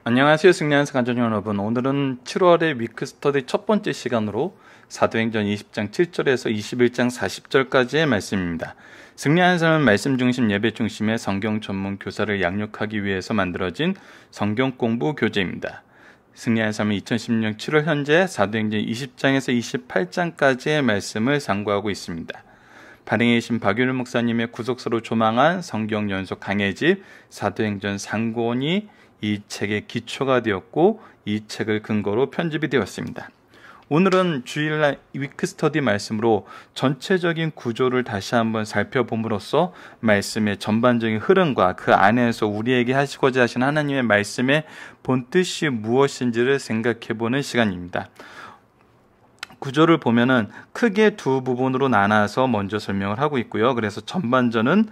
안녕하세요. 승리하는 가족 여러분. 오늘은 7월의 위크스터디 첫 번째 시간으로 사도행전 20장 7절에서 21장 40절까지의 말씀입니다. 승리하는 삶은 말씀 중심 예배 중심의 성경 전문 교사를 양육하기 위해서 만들어진 성경 공부 교재입니다. 승리하는 삶은 2016년 7월 현재 사도행전 20장에서 28장까지의 말씀을 상고하고 있습니다. 발행해 계신 박윤일 목사님의 구속서로 조망한 성경 연속 강해집 사도행전 상고원이 이 책의 기초가 되었고 이 책을 근거로 편집이 되었습니다. 오늘은 주일날 위크스터디 말씀으로 전체적인 구조를 다시 한번 살펴봄으로써 말씀의 전반적인 흐름과 그 안에서 우리에게 하시고자 하신 하나님의 말씀의 본뜻이 무엇인지를 생각해보는 시간입니다. 구조를 보면은 크게 두 부분으로 나눠서 먼저 설명을 하고 있고요. 그래서 전반전은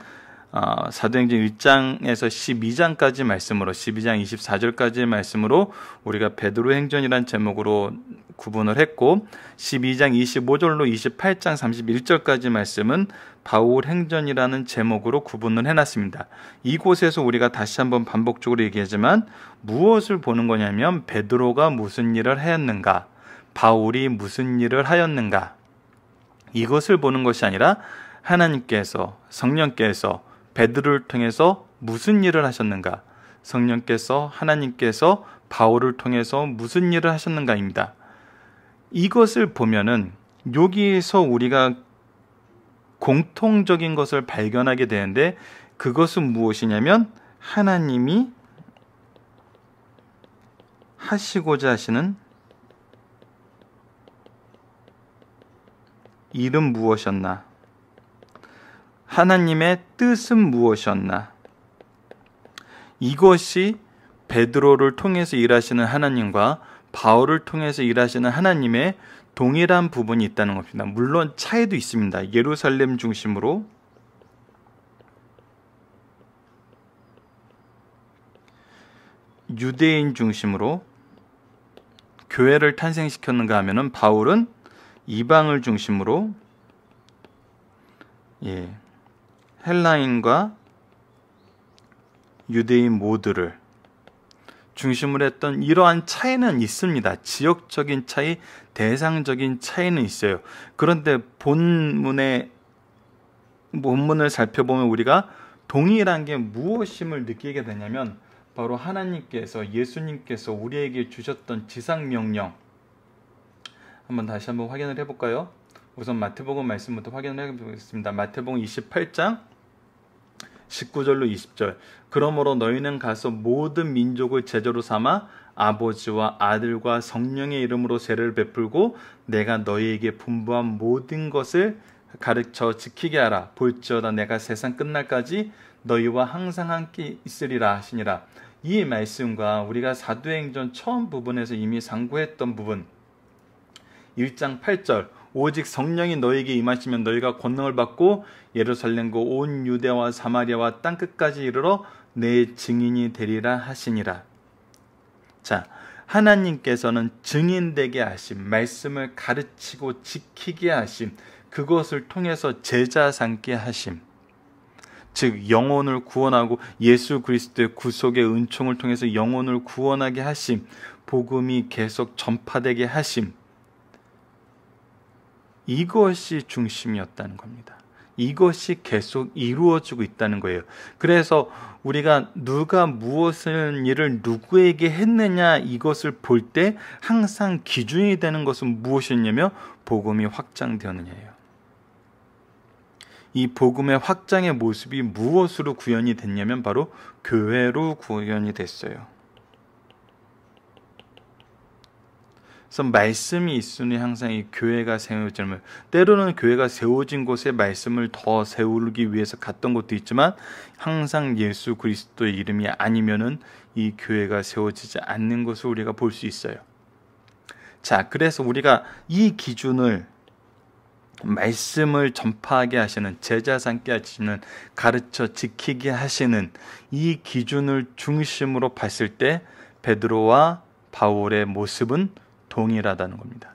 사도행전 1장에서 12장까지 말씀으로 12장 24절까지의 말씀으로 우리가 베드로 행전이란 제목으로 구분을 했고 12장 25절로 28장 31절까지 말씀은 바울 행전이라는 제목으로 구분을 해놨습니다. 이곳에서 우리가 다시 한번 반복적으로 얘기하지만 무엇을 보는 거냐면 베드로가 무슨 일을 하였는가, 바울이 무슨 일을 하였는가, 이것을 보는 것이 아니라 하나님께서, 성령께서 베드로를 통해서 무슨 일을 하셨는가, 성령께서, 하나님께서 바울을 통해서 무슨 일을 하셨는가입니다. 이것을 보면은 여기에서 우리가 공통적인 것을 발견하게 되는데 그것은 무엇이냐면 하나님이 하시고자 하시는 일은 무엇이었나? 하나님의 뜻은 무엇이었나? 이것이 베드로를 통해서 일하시는 하나님과 바울을 통해서 일하시는 하나님의 동일한 부분이 있다는 겁니다. 물론 차이도 있습니다. 예루살렘 중심으로 유대인 중심으로 교회를 탄생시켰는가 하면은 바울은 이방을 중심으로 헬라인과 유대인 모두를 중심으로 했던 이러한 차이는 있습니다. 지역적인 차이, 대상적인 차이는 있어요. 그런데 본문을 살펴보면 우리가 동일한 게 무엇임을 느끼게 되냐면 바로 하나님께서, 예수님께서 우리에게 주셨던 지상명령, 한번 다시 한번 확인을 해볼까요? 우선 마태복음 말씀부터 확인을 해보겠습니다. 마태복음 28장 19절로 20절. 그러므로 너희는 가서 모든 민족을 제자로 삼아 아버지와 아들과 성령의 이름으로 세례를 베풀고 내가 너희에게 분부한 모든 것을 가르쳐 지키게 하라. 볼지어다 내가 세상 끝날까지 너희와 항상 함께 있으리라 하시니라. 이 말씀과 우리가 사도행전 처음 부분에서 이미 상고했던 부분 1장 8절 오직 성령이 너희에게 임하시면 너희가 권능을 받고 예루살렘과 온 유대와 사마리아와 땅끝까지 이르러 내 증인이 되리라 하시니라. 자, 하나님께서는 증인되게 하심, 말씀을 가르치고 지키게 하심, 그것을 통해서 제자 삼게 하심, 즉 영혼을 구원하고 예수 그리스도의 구속의 은총을 통해서 영혼을 구원하게 하심, 복음이 계속 전파되게 하심, 이것이 중심이었다는 겁니다. 이것이 계속 이루어지고 있다는 거예요. 그래서 우리가 누가 무엇을 일을 누구에게 했느냐 이것을 볼 때 항상 기준이 되는 것은 무엇이냐면 복음이 확장되느냐예요. 이 복음의 확장의 모습이 무엇으로 구현이 됐냐면 바로 교회로 구현이 됐어요. 그래서 말씀이 있으니 항상 이 교회가 세워지면, 때로는 교회가 세워진 곳에 말씀을 더 세우기 위해서 갔던 것도 있지만 항상 예수 그리스도의 이름이 아니면은 이 교회가 세워지지 않는 것을 우리가 볼 수 있어요. 자, 그래서 우리가 이 기준을, 말씀을 전파하게 하시는, 제자 삼게 하시는, 가르쳐 지키게 하시는 이 기준을 중심으로 봤을 때 베드로와 바울의 모습은 동일하다는 겁니다.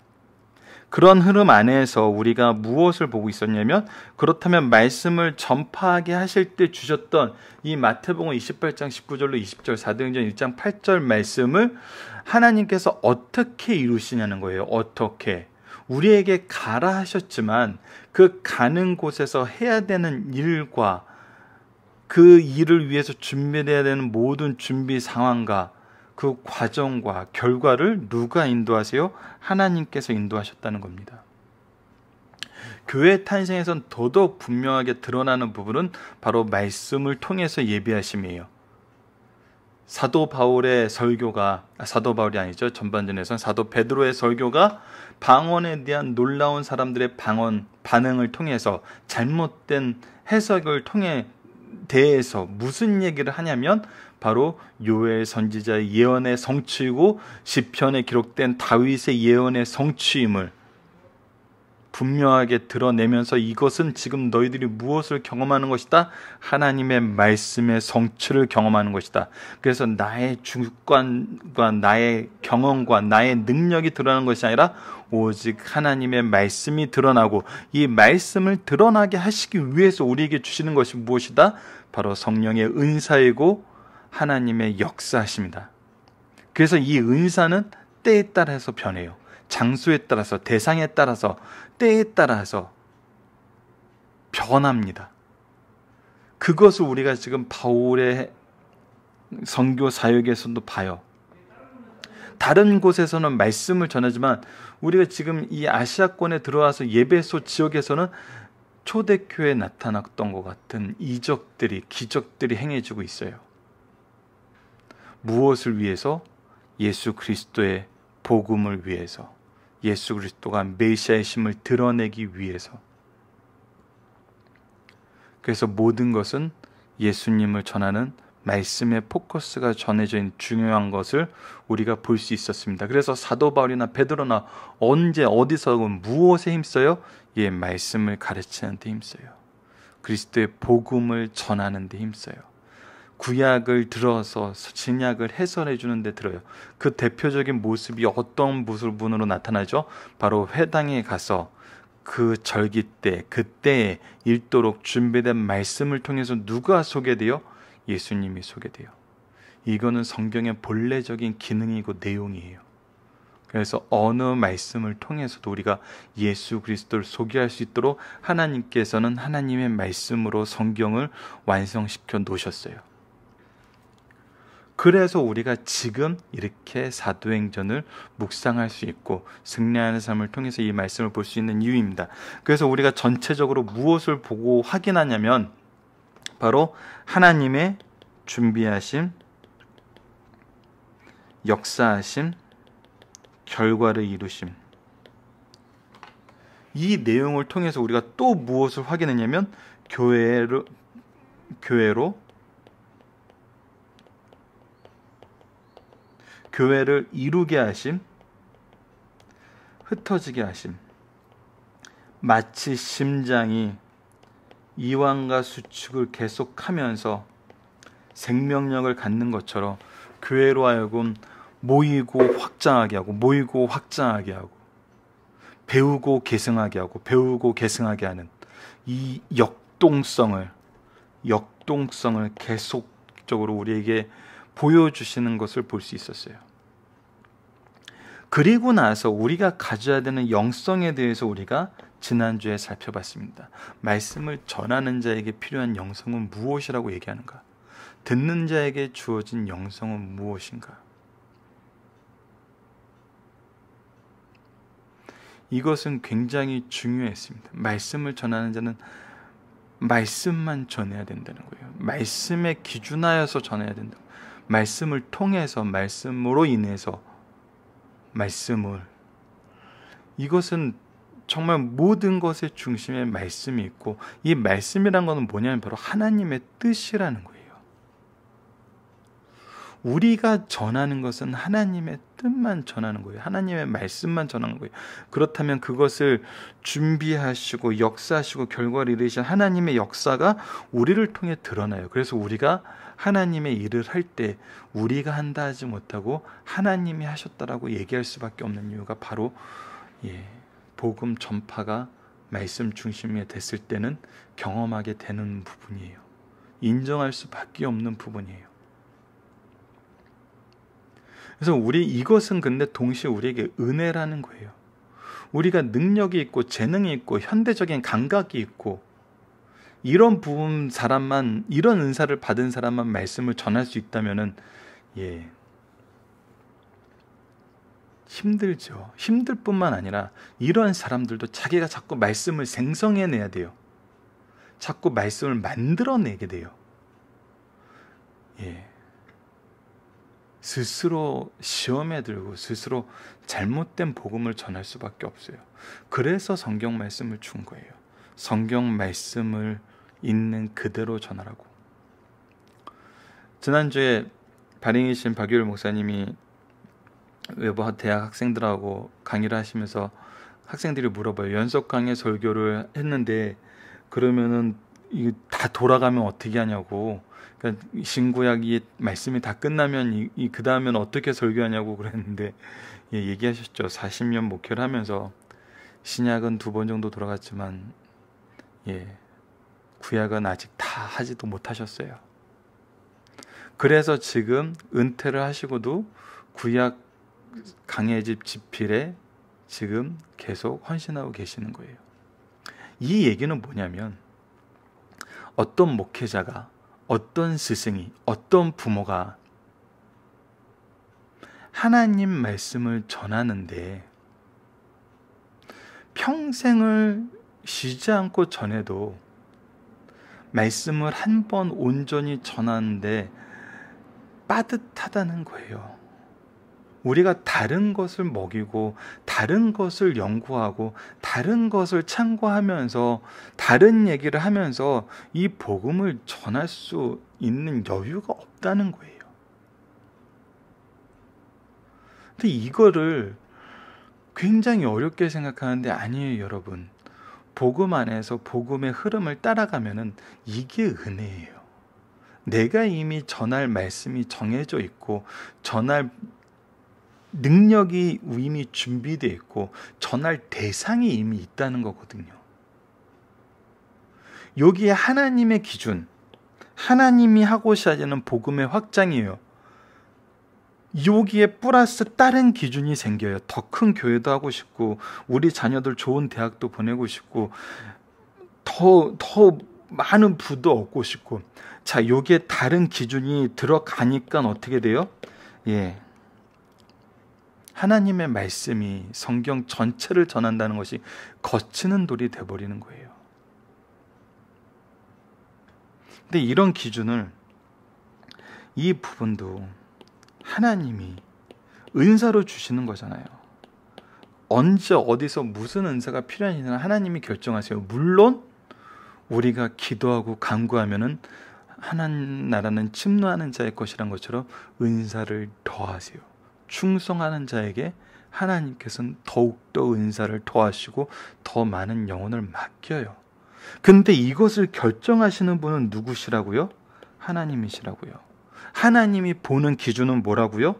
그런 흐름 안에서 우리가 무엇을 보고 있었냐면, 그렇다면 말씀을 전파하게 하실 때 주셨던 이 마태복음 28장 19절로 20절, 사도행전 1장 8절 말씀을 하나님께서 어떻게 이루시냐는 거예요. 어떻게. 우리에게 가라 하셨지만 그 가는 곳에서 해야 되는 일과 그 일을 위해서 준비해야 되는 모든 준비 상황과 그 과정과 결과를 누가 인도하세요? 하나님께서 인도하셨다는 겁니다. 교회 탄생에선 더더욱 분명하게 드러나는 부분은 바로 말씀을 통해서 예비하심이에요. 사도 바울의 설교가, 사도 바울이 아니죠. 전반전에선 사도 베드로의 설교가 방언에 대한 놀라운 사람들의 반응을 통해서 잘못된 해석을 통해 대해서 무슨 얘기를 하냐면 바로 요엘 선지자의 예언의 성취이고 시편에 기록된 다윗의 예언의 성취임을 분명하게 드러내면서 이것은 지금 너희들이 무엇을 경험하는 것이다? 하나님의 말씀의 성취를 경험하는 것이다. 그래서 나의 주관과 나의 경험과 나의 능력이 드러나는 것이 아니라 오직 하나님의 말씀이 드러나고, 이 말씀을 드러나게 하시기 위해서 우리에게 주시는 것이 무엇이다? 바로 성령의 은사이고 하나님의 역사하십니다. 그래서 이 은사는 때에 따라서 변해요. 장소에 따라서, 대상에 따라서, 때에 따라서 변합니다. 그것을 우리가 지금 바울의 선교 사역에서도 봐요. 다른 곳에서는 말씀을 전하지만 우리가 지금 이 아시아권에 들어와서 예배소 지역에서는 초대교회에 나타났던 것 같은 이적들이, 기적들이 행해지고 있어요. 무엇을 위해서? 예수 그리스도의 복음을 위해서, 예수 그리스도가 메시아이심을 드러내기 위해서. 그래서 모든 것은 예수님을 전하는 말씀의 포커스가 전해져 있는 중요한 것을 우리가 볼 수 있었습니다. 그래서 사도 바울이나 베드로나 언제 어디서 무엇에 힘써요? 예, 말씀을 가르치는 데 힘써요. 그리스도의 복음을 전하는 데 힘써요. 구약을 들어서 신약을 해설해 주는 데 들어요. 그 대표적인 모습이 어떤 모습으로 나타나죠? 바로 회당에 가서 그 절기 때, 그때에 읽도록 준비된 말씀을 통해서 누가 소개돼요? 예수님이 소개돼요. 이거는 성경의 본래적인 기능이고 내용이에요. 그래서 어느 말씀을 통해서도 우리가 예수 그리스도를 소개할 수 있도록 하나님께서는 하나님의 말씀으로 성경을 완성시켜 놓으셨어요. 그래서 우리가 지금 이렇게 사도행전을 묵상할 수 있고 승리하는 삶을 통해서 이 말씀을 볼 수 있는 이유입니다. 그래서 우리가 전체적으로 무엇을 보고 확인하냐면 바로 하나님의 준비하심, 역사하심, 결과를 이루심. 이 내용을 통해서 우리가 또 무엇을 확인했냐면 교회로 교회를 이루게 하심, 흩어지게 하심. 마치 심장이 이완과 수축을 계속하면서 생명력을 갖는 것처럼 교회로 하여금 모이고 확장하게 하고, 모이고 확장하게 하고, 배우고 계승하게 하고, 배우고 계승하게 하는 이 역동성을 계속적으로 우리에게 보여주시는 것을 볼 수 있었어요. 그리고 나서 우리가 가져야 되는 영성에 대해서 우리가 지난주에 살펴봤습니다. 말씀을 전하는 자에게 필요한 영성은 무엇이라고 얘기하는가? 듣는 자에게 주어진 영성은 무엇인가? 이것은 굉장히 중요했습니다. 말씀을 전하는 자는 말씀만 전해야 된다는 거예요. 말씀에 기준하여서 전해야 된다. 말씀을 통해서, 말씀으로 인해서, 이것은 정말 모든 것의 중심에 말씀이 있고, 이 말씀이란 것은 뭐냐면 바로 하나님의 뜻이라는 거예요. 우리가 전하는 것은 하나님의 뜻만 전하는 거예요. 하나님의 말씀만 전하는 거예요. 그렇다면 그것을 준비하시고 역사하시고 결과를 이루신 하나님의 역사가 우리를 통해 드러나요. 그래서 우리가 하나님의 일을 할 때 우리가 한다 하지 못하고 하나님이 하셨다라고 얘기할 수밖에 없는 이유가 바로 복음 전파가 말씀 중심이 됐을 때는 경험하게 되는 부분이에요. 인정할 수밖에 없는 부분이에요. 그래서 이것은 근데 동시에 우리에게 은혜라는 거예요. 우리가 능력이 있고 재능이 있고 현대적인 감각이 있고 이런 부분 사람만, 이런 은사를 받은 사람만 말씀을 전할 수 있다면은 힘들죠. 힘들 뿐만 아니라 이런 사람들도 자기가 자꾸 말씀을 생성해내야 돼요. 자꾸 말씀을 만들어내게 돼요. 스스로 시험에 들고 스스로 잘못된 복음을 전할 수밖에 없어요. 그래서 성경 말씀을 준 거예요. 성경 말씀을 있는 그대로 전하라고. 지난주에 발행이신 박유일 목사님이 외부 대학 학생들하고 강의를 하시면서 학생들이 물어봐요. 연속 강의 설교를 했는데 그러면은 이 다 돌아가면 어떻게 하냐고. 그러니까 신구약이 말씀이 다 끝나면 그 다음엔 어떻게 설교하냐고 그랬는데 얘기하셨죠. 40년 목회를 하면서 신약은 2번 정도 돌아갔지만 구약은 아직 다 하지도 못하셨어요. 그래서 지금 은퇴를 하시고도 구약 강해집 집필에 지금 계속 헌신하고 계시는 거예요. 이 얘기는 뭐냐면 어떤 목회자가, 어떤 스승이, 어떤 부모가 하나님 말씀을 전하는데 평생을 쉬지 않고 전해도 말씀을 한 번 온전히 전하는데 빠듯하다는 거예요. 우리가 다른 것을 먹이고 다른 것을 연구하고 다른 것을 참고하면서 다른 얘기를 하면서 이 복음을 전할 수 있는 여유가 없다는 거예요. 근데 이거를 굉장히 어렵게 생각하는데 아니에요, 여러분. 복음 안에서 복음의 흐름을 따라가면은 이게 은혜예요. 내가 이미 전할 말씀이 정해져 있고 전할 능력이 이미 준비되어 있고 전할 대상이 이미 있다는 거거든요. 여기에 하나님의 기준, 하나님이 하고자 하는 복음의 확장이에요. 여기에 플러스 다른 기준이 생겨요. 더 큰 교회도 하고 싶고 우리 자녀들 좋은 대학도 보내고 싶고 더 많은 부도 얻고 싶고. 자, 여기에 다른 기준이 들어가니까 어떻게 돼요? 하나님의 말씀이 성경 전체를 전한다는 것이 거치는 돌이 돼버리는 거예요. 근데 이런 기준을, 이 부분도 하나님이 은사로 주시는 거잖아요. 언제 어디서 무슨 은사가 필요한지는 하나님이 결정하세요. 물론 우리가 기도하고 간구하면은 하나님 나라는 침노하는 자의 것이란 것처럼 은사를 더하세요. 충성하는 자에게 하나님께서는 더욱더 은사를 더하시고 더 많은 영혼을 맡겨요. 근데 이것을 결정하시는 분은 누구시라고요? 하나님이시라고요. 하나님이 보는 기준은 뭐라고요?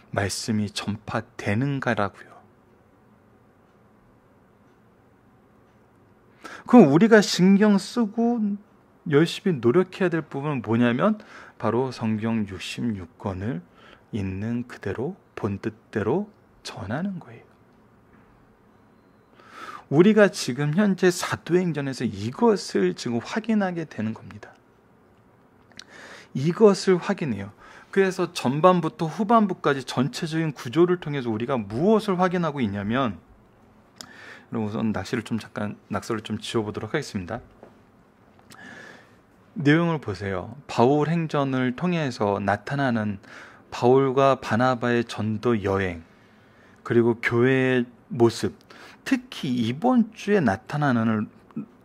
말씀이 전파되는가라고요. 그럼 우리가 신경 쓰고 열심히 노력해야 될 부분은 뭐냐면 바로 성경 66권을 있는 그대로 본 뜻대로 전하는 거예요. 우리가 지금 현재 사도행전에서 이것을 지금 확인하게 되는 겁니다. 이것을 확인해요. 그래서 전반부터 후반부까지 전체적인 구조를 통해서 우리가 무엇을 확인하고 있냐면, 우선 낙서를 좀 지워보도록 하겠습니다. 내용을 보세요. 바울 행전을 통해서 나타나는 바울과 바나바의 전도 여행, 그리고 교회의 모습, 특히 이번 주에 나타나는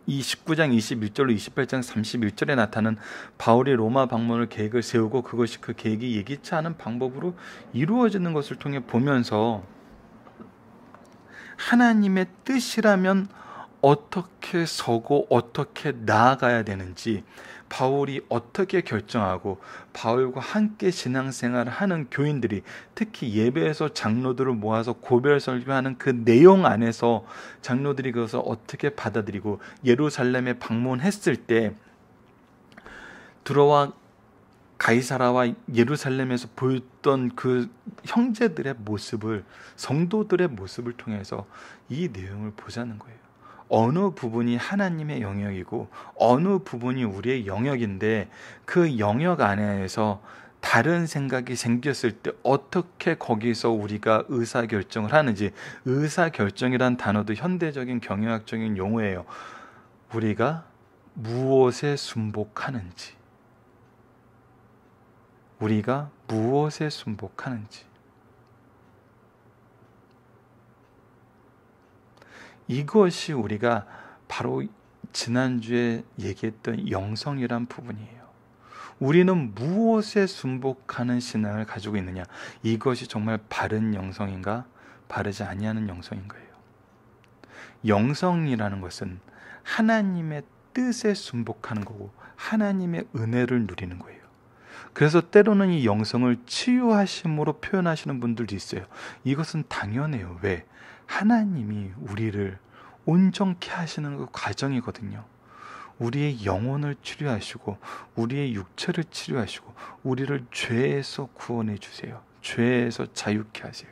이 19장 21절로 28장 31절에 나타나는 바울이 로마 방문을 계획을 세우고 그것이 그 계획이 예기치 않은 방법으로 이루어지는 것을 통해 보면서 하나님의 뜻이라면 어떻게 서고 어떻게 나아가야 되는지, 바울이 어떻게 결정하고 바울과 함께 신앙생활을 하는 교인들이 특히 예배에서 장로들을 모아서 고별 설교하는 그 내용 안에서 장로들이 그것을 어떻게 받아들이고 예루살렘에 방문했을 때 들어와 가이사라와 예루살렘에서 보였던 그 형제들의 모습을, 성도들의 모습을 통해서 이 내용을 보자는 거예요. 어느 부분이 하나님의 영역이고 어느 부분이 우리의 영역인데 그 영역 안에서 다른 생각이 생겼을 때 어떻게 거기서 우리가 의사결정을 하는지. 의사결정이란 단어도 현대적인 경영학적인 용어예요. 우리가 무엇에 순복하는지, 우리가 무엇에 순복하는지. 이것이 우리가 바로 지난주에 얘기했던 영성이란 부분이에요. 우리는 무엇에 순복하는 신앙을 가지고 있느냐. 이것이 정말 바른 영성인가, 바르지 아니하는 영성인 거예요. 영성이라는 것은 하나님의 뜻에 순복하는 거고 하나님의 은혜를 누리는 거예요. 그래서 때로는 이 영성을 치유하심으로 표현하시는 분들도 있어요. 이것은 당연해요. 왜? 하나님이 우리를 온전케 하시는 그 과정이거든요. 우리의 영혼을 치료하시고 우리의 육체를 치료하시고 우리를 죄에서 구원해 주세요. 죄에서 자유케 하세요.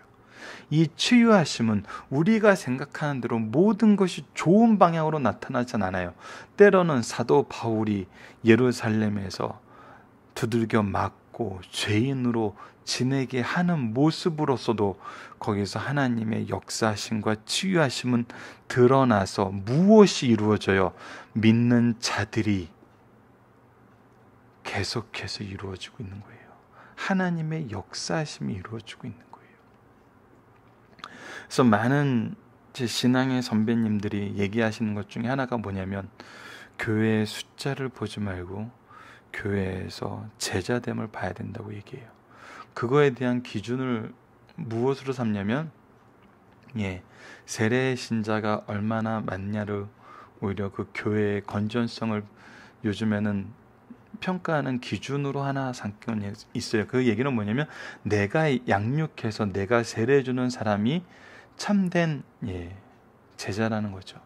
이 치유하심은 우리가 생각하는 대로 모든 것이 좋은 방향으로 나타나지 않아요. 때로는 사도 바울이 예루살렘에서 두들겨 맞고 죄인으로 지내게 하는 모습으로서도 거기서 하나님의 역사하심과 치유하심은 드러나서 무엇이 이루어져요? 믿는 자들이 계속해서 이루어지고 있는 거예요. 하나님의 역사하심이 이루어지고 있는 거예요. 그래서 많은 제 신앙의 선배님들이 얘기하시는 것 중에 하나가 뭐냐면 교회의 숫자를 보지 말고 교회에서 제자됨을 봐야 된다고 얘기해요. 그거에 대한 기준을 무엇으로 삼냐면 세례 신자가 얼마나 많냐를 오히려 그 교회의 건전성을 요즘에는 평가하는 기준으로 하나 삼고 있어요. 그 얘기는 뭐냐면 내가 양육해서 내가 세례해주는 사람이 참된 제자라는 거죠.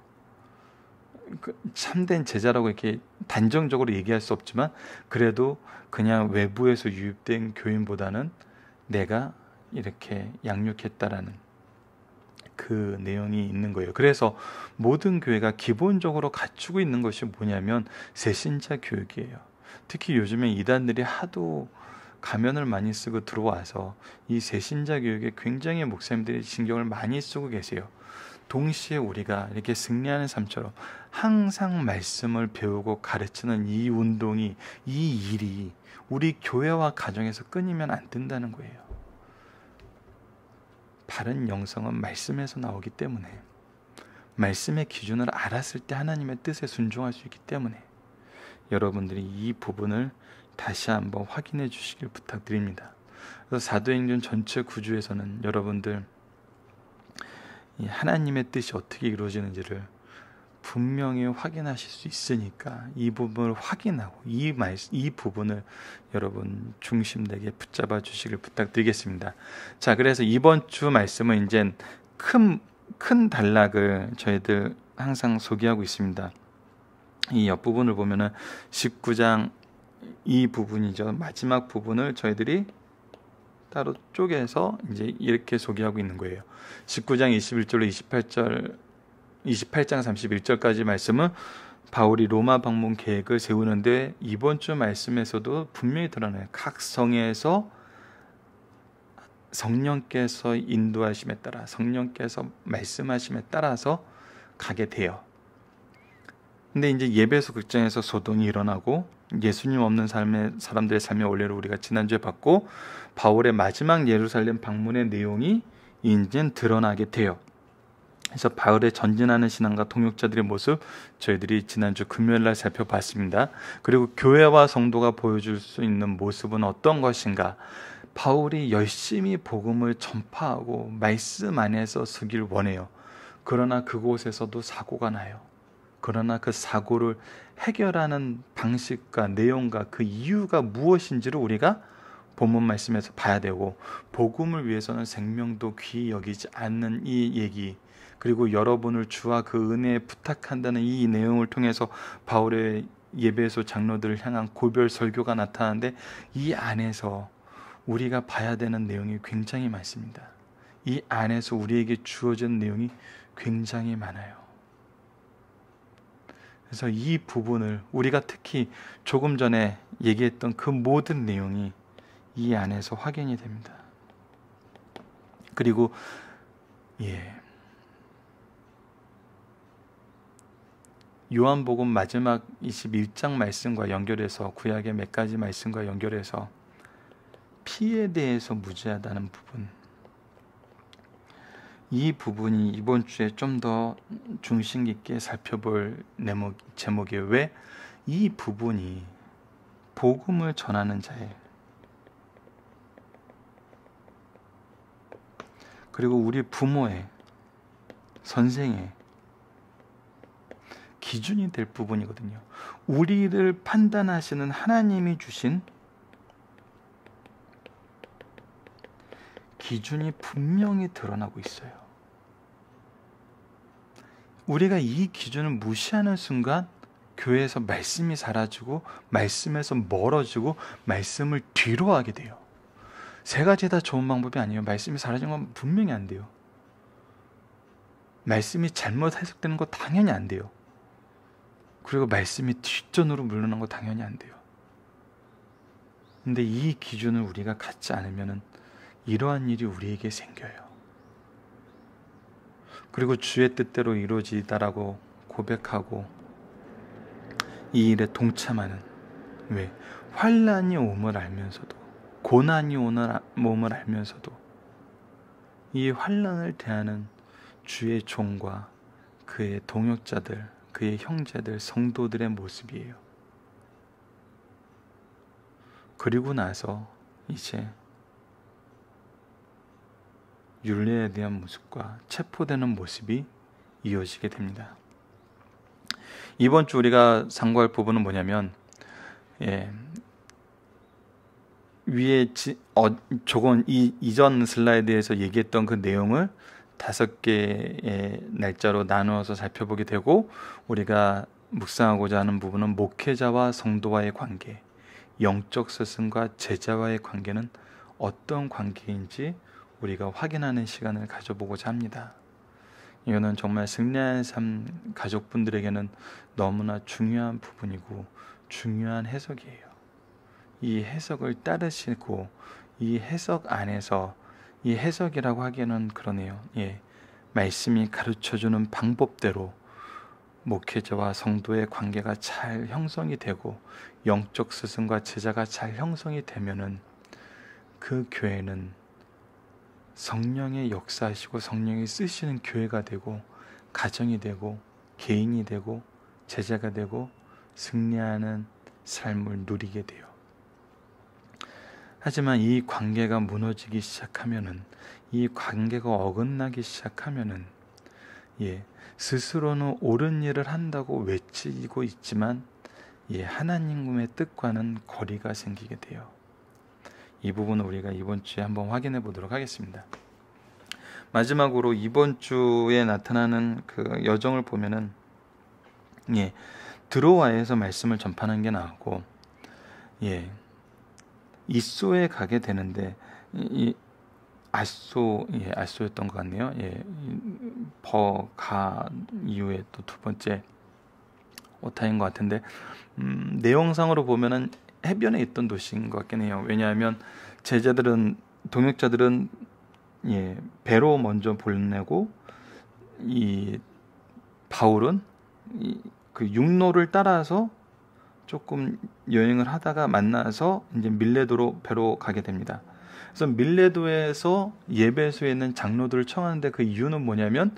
참된 제자라고 이렇게 단정적으로 얘기할 수 없지만 그래도 그냥 외부에서 유입된 교인보다는 내가 이렇게 양육했다라는 그 내용이 있는 거예요. 그래서 모든 교회가 기본적으로 갖추고 있는 것이 뭐냐면 새신자 교육이에요. 특히 요즘에 이단들이 하도 가면을 많이 쓰고 들어와서 이 새신자 교육에 굉장히 목사님들이 신경을 많이 쓰고 계세요. 동시에 우리가 이렇게 승리하는 삶처럼 항상 말씀을 배우고 가르치는 이 운동이, 이 일이 우리 교회와 가정에서 끊이면 안 된다는 거예요. 바른 영성은 말씀에서 나오기 때문에, 말씀의 기준을 알았을 때 하나님의 뜻에 순종할 수 있기 때문에 여러분들이 이 부분을 다시 한번 확인해 주시길 부탁드립니다. 그래서 사도행전 전체 구조에서는 여러분들 이 하나님의 뜻이 어떻게 이루어지는지를 분명히 확인하실 수 있으니까 이 부분을 확인하고 이 부분을 여러분 중심되게 붙잡아 주시길 부탁드리겠습니다. 자, 그래서 이번 주 말씀은 이제 큰 단락을 저희들 항상 소개하고 있습니다. 이 옆부분을 보면은 19장 이 부분이죠. 마지막 부분을 저희들이 따로 쪼개서 이제 이렇게 소개하고 있는 거예요. 19장 21절로 28장 31절까지 말씀은 바울이 로마 방문 계획을 세우는데 이번 주 말씀에서도 분명히 드러나요. 각 성에서 성령께서 인도하심에 따라, 성령께서 말씀하심에 따라서 가게 돼요. 근데 이제 예배소 극장에서 소동이 일어나고 예수님 없는 사람들의 삶의 원리를 우리가 지난주에 봤고 바울의 마지막 예루살렘 방문의 내용이 이제 드러나게 돼요. 그래서 바울의 전진하는 신앙과 동역자들의 모습 저희들이 지난주 금요일날 살펴봤습니다. 그리고 교회와 성도가 보여줄 수 있는 모습은 어떤 것인가? 바울이 열심히 복음을 전파하고 말씀 안에서 서길 원해요. 그러나 그곳에서도 사고가 나요. 그러나 그 사고를 해결하는 방식과 내용과 그 이유가 무엇인지를 우리가 본문 말씀에서 봐야 되고, 복음을 위해서는 생명도 귀히 여기지 않는 이 얘기, 그리고 여러분을 주와 그 은혜에 부탁한다는 이 내용을 통해서 바울의 예배소 장로들을 향한 고별 설교가 나타나는데, 이 안에서 우리가 봐야 되는 내용이 굉장히 많습니다. 이 안에서 우리에게 주어진 내용이 굉장히 많아요. 그래서 이 부분을 우리가 특히 조금 전에 얘기했던 그 모든 내용이 이 안에서 확인이 됩니다. 그리고 요한복음 마지막 21장 말씀과 연결해서, 구약의 몇 가지 말씀과 연결해서 피에 대해서 무죄하다는 부분, 이 부분이 이번 주에 좀 더 중심 깊게 살펴볼 제목이에요. 왜? 이 부분이 복음을 전하는 자의, 그리고 우리 부모의, 선생의 기준이 될 부분이거든요. 우리를 판단하시는 하나님이 주신 기준이 분명히 드러나고 있어요. 우리가 이 기준을 무시하는 순간 교회에서 말씀이 사라지고, 말씀에서 멀어지고, 말씀을 뒤로 하게 돼요. 세 가지 다 좋은 방법이 아니에요. 말씀이 사라지는 건 분명히 안 돼요. 말씀이 잘못 해석되는 거 당연히 안 돼요. 그리고 말씀이 뒷전으로 물러난 거 당연히 안 돼요. 근데 이 기준을 우리가 갖지 않으면 이러한 일이 우리에게 생겨요. 그리고 주의 뜻대로 이루어지다라고 고백하고 이 일에 동참하는, 왜? 환난이 옴을 알면서도, 고난이 옴을 알면서도 이 환난을 대하는 주의 종과 그의 동역자들, 그의 형제들, 성도들의 모습이에요. 그리고 나서 이제 율례에 대한 모습과 체포되는 모습이 이어지게 됩니다. 이번 주 우리가 상고할 부분은 뭐냐면, 위에 조금 이전 슬라이드에서 얘기했던 그 내용을 5개의 날짜로 나누어서 살펴보게 되고, 우리가 묵상하고자 하는 부분은 목회자와 성도와의 관계, 영적 스승과 제자와의 관계는 어떤 관계인지 우리가 확인하는 시간을 가져보고자 합니다. 이거는 정말 승리한 삶 가족분들에게는 너무나 중요한 부분이고 중요한 해석이에요. 이 해석을 따르시고, 이 해석 안에서, 이 해석이라고 하기에는 그러네요. 말씀이 가르쳐주는 방법대로 목회자와 성도의 관계가 잘 형성이 되고, 영적 스승과 제자가 잘 형성이 되면은 그 교회는 성령의 역사하시고 성령이 쓰시는 교회가 되고, 가정이 되고, 개인이 되고, 제자가 되고, 승리하는 삶을 누리게 돼요. 하지만 이 관계가 무너지기 시작하면은, 이 관계가 어긋나기 시작하면은, 스스로는 옳은 일을 한다고 외치고 있지만, 하나님의 뜻과는 거리가 생기게 돼요. 이 부분을 우리가 이번 주에 한번 확인해 보도록 하겠습니다. 마지막으로 이번 주에 나타나는 그 여정을 보면은, 드로아에서 말씀을 전파하는 게 나았고, 이소에 가게 되는데, 이 아소였던 것 같네요. 버가 이후에 또 두 번째 오타인 것 같은데, 내용상으로 보면은 해변에 있던 도시인 것 같긴 해요. 왜냐하면 동역자들은 배로 먼저 보내고, 이 바울은 그 육로를 따라서 조금 여행을 하다가 만나서 이제 밀레도로 배로 가게 됩니다. 그래서 밀레도에서 예배소에 있는 장로들을 청하는데, 그 이유는 뭐냐면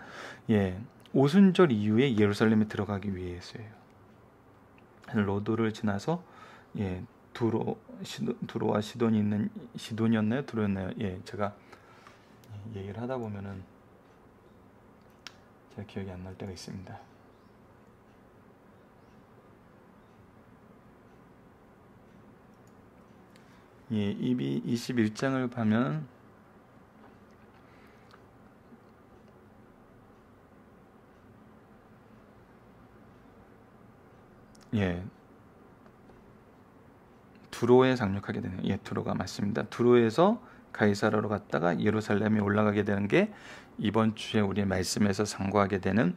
오순절 이후에 예루살렘에 들어가기 위해서예요. 로도를 지나서 두로와 시돈이 있는, 시돈이었나요? 두로였나요? 제가 얘기를 하다 보면은 제가 기억이 안 날 때가 있습니다. 예, 21장을 보면 예, 두로에 상륙하게 되는, 예, 두로가 맞습니다. 두로에서 가이사라로 갔다가 예루살렘에 올라가게 되는 게 이번 주에 우리 말씀에서 상고하게 되는,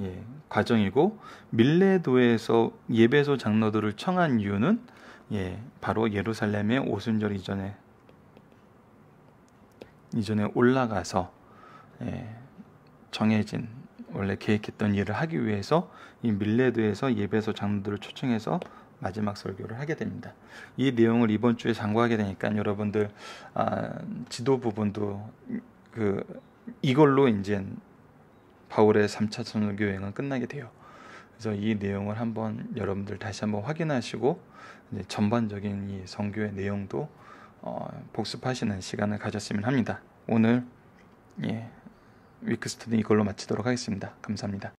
예, 과정이고, 밀레도에서 예배소 장로들을 청한 이유는, 예, 바로 예루살렘의 오순절 이전에 올라가서, 예, 정해진 원래 계획했던 일을 하기 위해서 이 밀레도에서 예배소 장로들을 초청해서 마지막 설교를 하게 됩니다. 이 내용을 이번 주에 상고하게 되니까 여러분들 지도 부분도 이걸로 이제 바울의 3차 선교 여행은 끝나게 돼요. 그래서 이 내용을 한번 여러분들 다시 한번 확인하시고 이제 전반적인 이 선교의 내용도 복습하시는 시간을 가졌으면 합니다. 오늘 위크 스터디 이걸로 마치도록 하겠습니다. 감사합니다.